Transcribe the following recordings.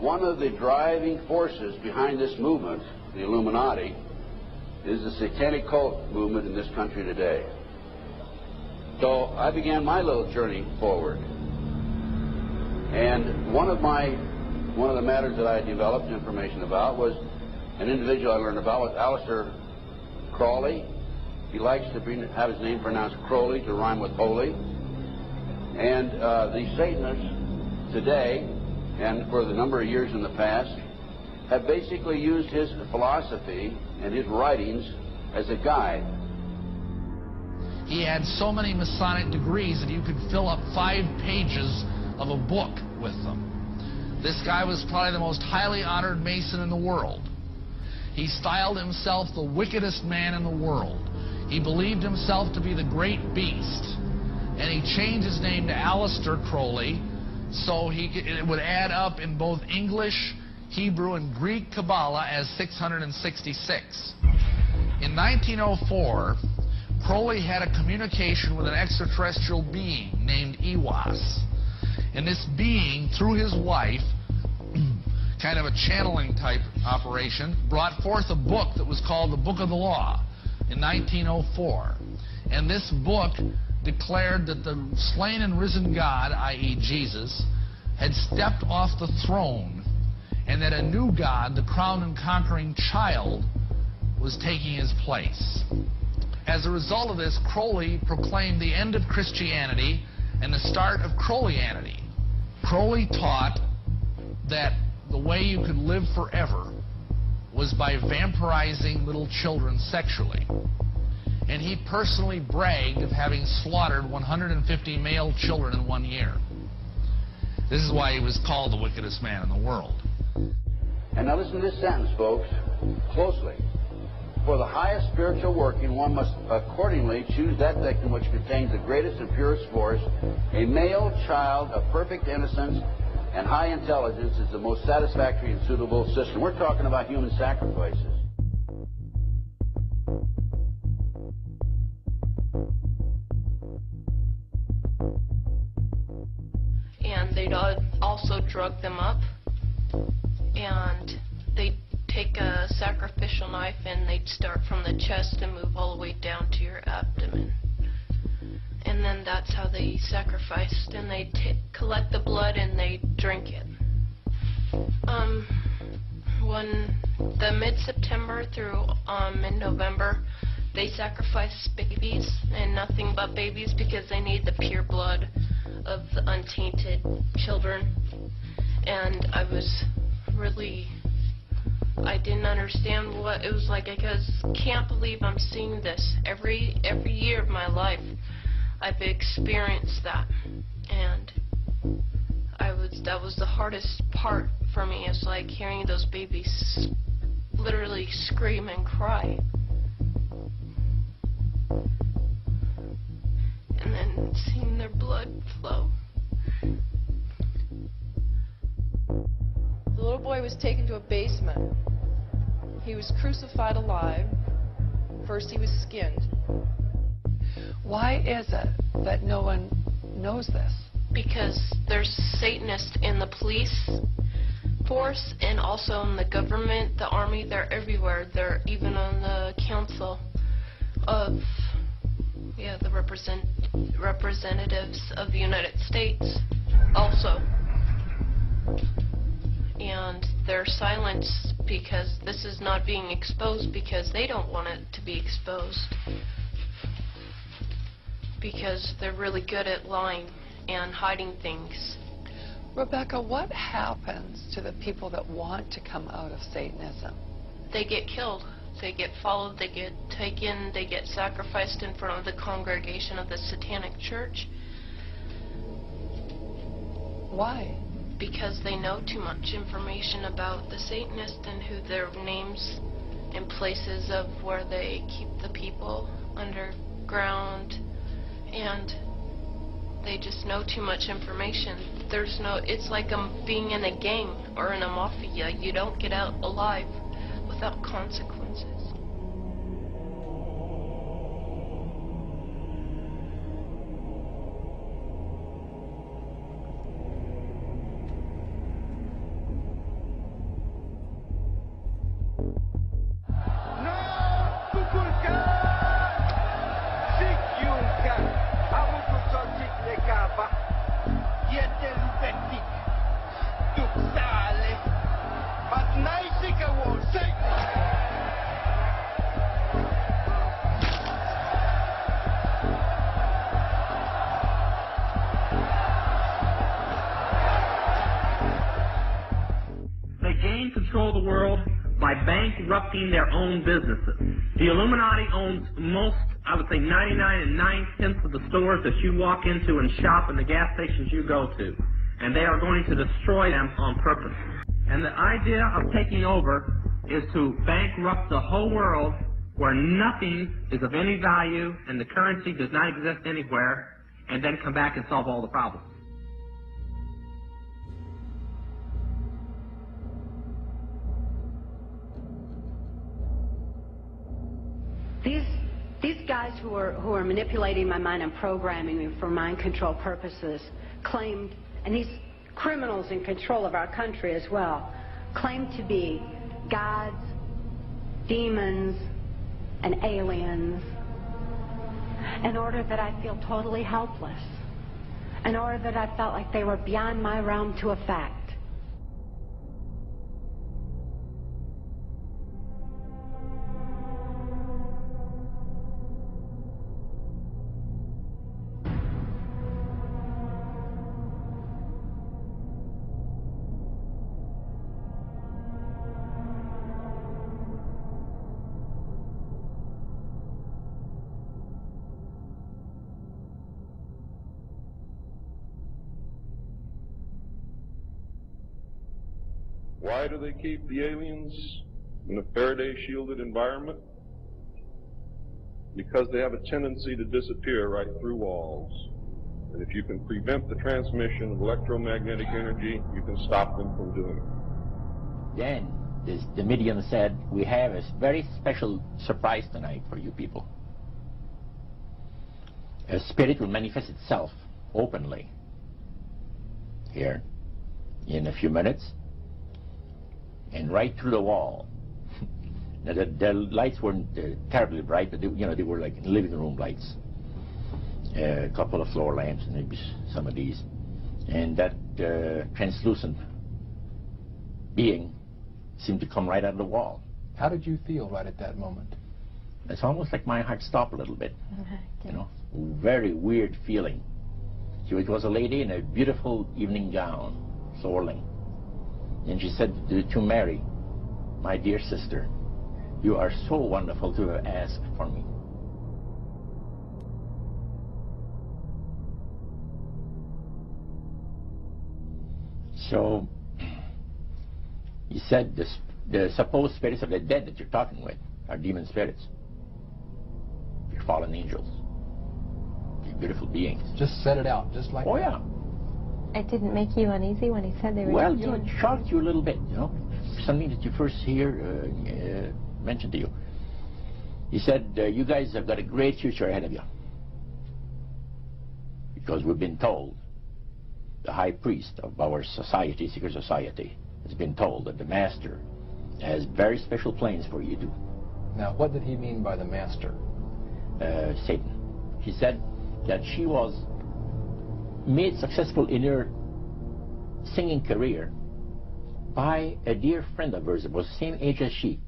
one of the driving forces behind this movement, the Illuminati, is the satanic cult movement in this country today. So I began my little journey forward. And one of the matters that I developed information about was an individual I learned about was Aleister Crowley. He likes to have his name pronounced Crowley to rhyme with holy. And the Satanists today, and for the number of years in the past, have basically used his philosophy and his writings as a guide. He had so many Masonic degrees that you could fill up 5 pages of a book with them. This guy was probably the most highly honored Mason in the world. He styled himself the wickedest man in the world. He believed himself to be the great beast. And he changed his name to Aleister Crowley so it would add up in both English, Hebrew, and Greek Kabbalah as 666. In 1904, Crowley had a communication with an extraterrestrial being named Iwas. And this being, through his wife, kind of a channeling type operation, brought forth a book that was called the Book of the Law in 1904. And this book declared that the slain and risen God, i.e. Jesus, had stepped off the throne, and that a new God, the crowned and conquering child, was taking his place. As a result of this, Crowley proclaimed the end of Christianity and the start of Crowleyanity. Crowley taught that the way you could live forever was by vampirizing little children sexually. And he personally bragged of having slaughtered 150 male children in 1 year. This is why he was called the wickedest man in the world. And now listen to this sentence, folks, closely. For the highest spiritual working, one must accordingly choose that victim which contains the greatest and purest force. A male child of perfect innocence and high intelligence is the most satisfactory and suitable system. We're talking about human sacrifices. And they'd also drug them up, and they'd take a sacrificial knife and they'd start from the chest and move all the way down to your abdomen. And then that's how they sacrificed, and they'd collect the blood and they'd drink it. When the mid-September through mid-November, they sacrifice babies and nothing but babies because they need the pure blood of the untainted children. And I didn't understand what it was like. I can't believe I'm seeing this every year of my life. I've experienced that, and that was the hardest part for me. It's like hearing those babies literally scream and cry, and then seeing their blood flow. The little boy was taken to a basement. He was crucified alive. First he was skinned. Why is it that no one knows this? Because there's Satanists in the police force and also in the government, the army. They're everywhere. They're even on the council of the representatives of the United States also. And they're silenced because this is not being exposed because they don't want it to be exposed. Because they're really good at lying and hiding things. Rebecca, what happens to the people that want to come out of Satanism? They get killed. They get followed. They get taken. They get sacrificed in front of the congregation of the Satanic Church. Why? Because they know too much information about the Satanists and who their names and places of where they keep the people underground, and they just know too much information. It's like being in a gang or in a mafia. You don't get out alive without consequences. They gain control of the world by bankrupting their own businesses. The Illuminati owns most, I would say 99 9/10 of the stores that you walk into and shop and the gas stations you go to. And they are going to destroy them on purpose. And the idea of taking over is to bankrupt the whole world where nothing is of any value and the currency does not exist anywhere, and then come back and solve all the problems. These guys who are manipulating my mind and programming me for mind control purposes claimed, and these criminals in control of our country as well, claimed to be gods, demons, and aliens in order that I feel totally helpless, in order that I felt like they were beyond my realm to affect. Why do they keep the aliens in a Faraday-shielded environment? Because they have a tendency to disappear right through walls. And if you can prevent the transmission of electromagnetic energy, you can stop them from doing it. Then the medium said, we have a very special surprise tonight for you people. A spirit will manifest itself openly here in a few minutes. And right through the wall. Now, the lights weren't terribly bright, but they were like living room lights. A couple of floor lamps, and maybe some of these. And that translucent being seemed to come right out of the wall. How did you feel right at that moment? It's almost like my heart stopped a little bit. You know, very weird feeling. So it was a lady in a beautiful evening gown, swirling. And she said to Mary, my dear sister, you are so wonderful to have asked for me. So, he said the supposed spirits of the dead that you're talking with are demon spirits. They're fallen angels. They're beautiful beings. Just set it out, just like that. Oh, yeah. It didn't make you uneasy when he said they were well, it shocked you a little bit, you know, something that you first hear mentioned to you. He said, you guys have got a great future ahead of you. Because we've been told, the high priest of our society, secret society, has been told that the master has very special plans for you to do. Now, what did he mean by the master? Satan. He said that she was made successful in her singing career by a dear friend of hers that was the same age as she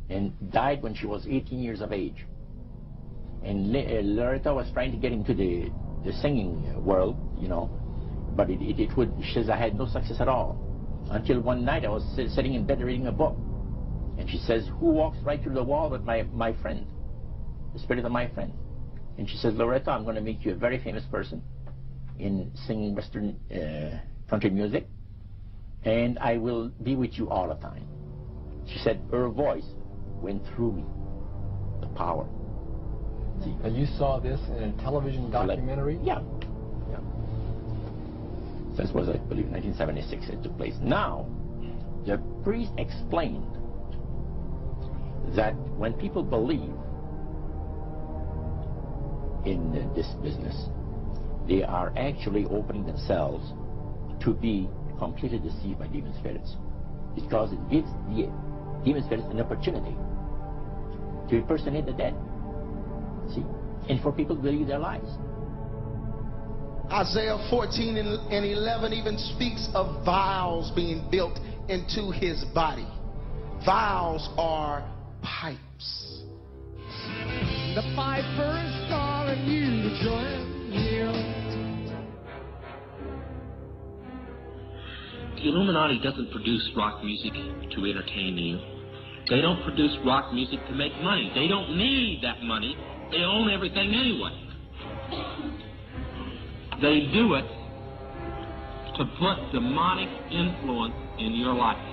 and died when she was 18 years of age. And Loretta was trying to get into the singing world, you know, but she says, I had no success at all. Until one night I was sitting in bed reading a book. And she says, who walks right through the wall with my friend, the spirit of my friend? And she says, Loretta, I'm going to make you a very famous person in singing Western country music, and I will be with you all the time. She said her voice went through me, the power. See? And you saw this in a television documentary? Yeah. This was, I believe, 1976 it took place. Now, the priest explained that when people believe in this business, they are actually opening themselves to be completely deceived by demon spirits, because it gives the demon spirits an opportunity to impersonate the dead, see, and for people to believe their lies. Isaiah 14 and 11 even speaks of vials being built into his body. Vials are pipes. The piper is calling you to join him. The Illuminati doesn't produce rock music to entertain you. They don't produce rock music to make money. They don't need that money. They own everything anyway. They do it to put demonic influence in your life.